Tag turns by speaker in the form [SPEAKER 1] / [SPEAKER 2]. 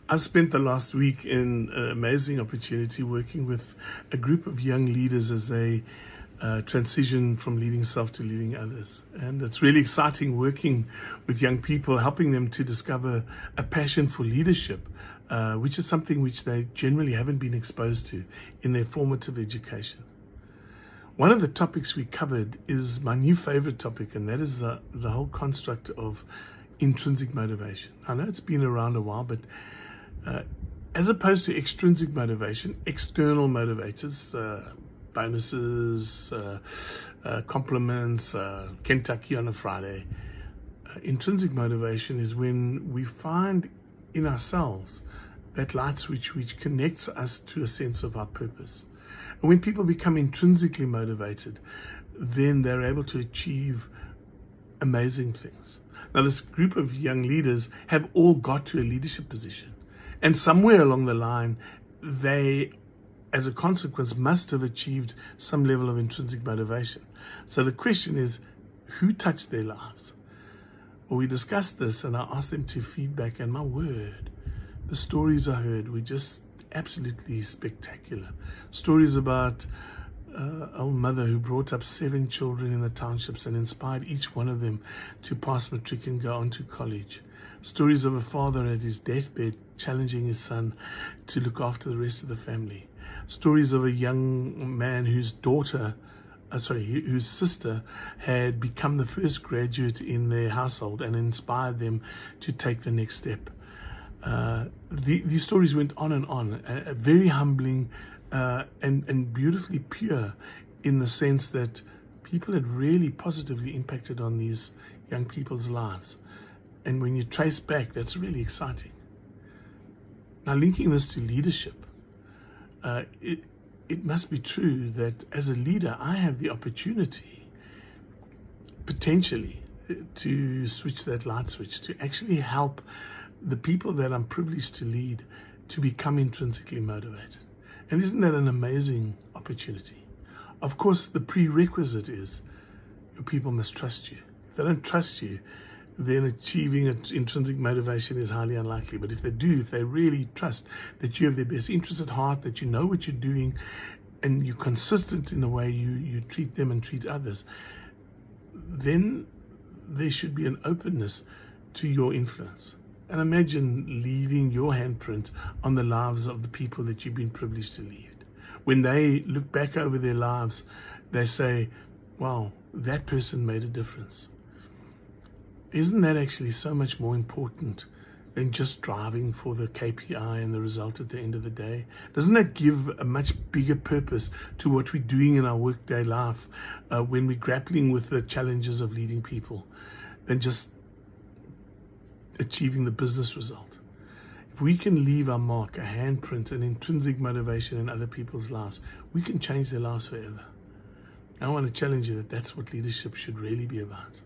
[SPEAKER 1] I spent the last week in an amazing opportunity working with a group of young leaders as they transition from leading self to leading others. And it's really exciting working with young people, helping them to discover a passion for leadership, which is something which they generally haven't been exposed to in their formative education. One of the topics we covered is my new favorite topic, and that is the whole construct of intrinsic motivation. I know it's been around a while, but as opposed to extrinsic motivation, external motivators, bonuses, compliments, Kentucky on a Friday. Intrinsic motivation is when we find in ourselves that light switch which connects us to a sense of our purpose. And when people become intrinsically motivated, then they're able to achieve amazing things. Now, this group of young leaders have all got to a leadership position. And somewhere along the line, they, as a consequence, must have achieved some level of intrinsic motivation. So the question is, who touched their lives? Well, we discussed this and I asked them to feedback, and my word, the stories I heard were just absolutely spectacular. Stories about a mother who brought up 7 children in the townships and inspired each one of them to pass matric and go on to college. Stories of a father at his deathbed challenging his son to look after the rest of the family. Stories of a young man whose sister had become the first graduate in their household and inspired them to take the next step. These stories went on, very humbling and beautifully pure, in the sense that people had really positively impacted on these young people's lives. And when you trace back, that's really exciting. Now, linking this to leadership, it must be true that as a leader, I have the opportunity, potentially, to switch that light switch, to actually help the people that I'm privileged to lead to become intrinsically motivated. And isn't that an amazing opportunity? Of course, the prerequisite is your people must trust you. If they don't trust you, then achieving intrinsic motivation is highly unlikely. But if they do, if they really trust that you have their best interests at heart, that you know what you're doing, and you're consistent in the way you treat them and treat others, then there should be an openness to your influence. And imagine leaving your handprint on the lives of the people that you've been privileged to lead. When they look back over their lives, they say, wow, that person made a difference. Isn't that actually so much more important than just driving for the KPI and the result at the end of the day? Doesn't that give a much bigger purpose to what we're doing in our workday life when we're grappling with the challenges of leading people than just achieving the business result? If we can leave our mark, a handprint, an intrinsic motivation in other people's lives, we can change their lives forever. I want to challenge you that that's what leadership should really be about.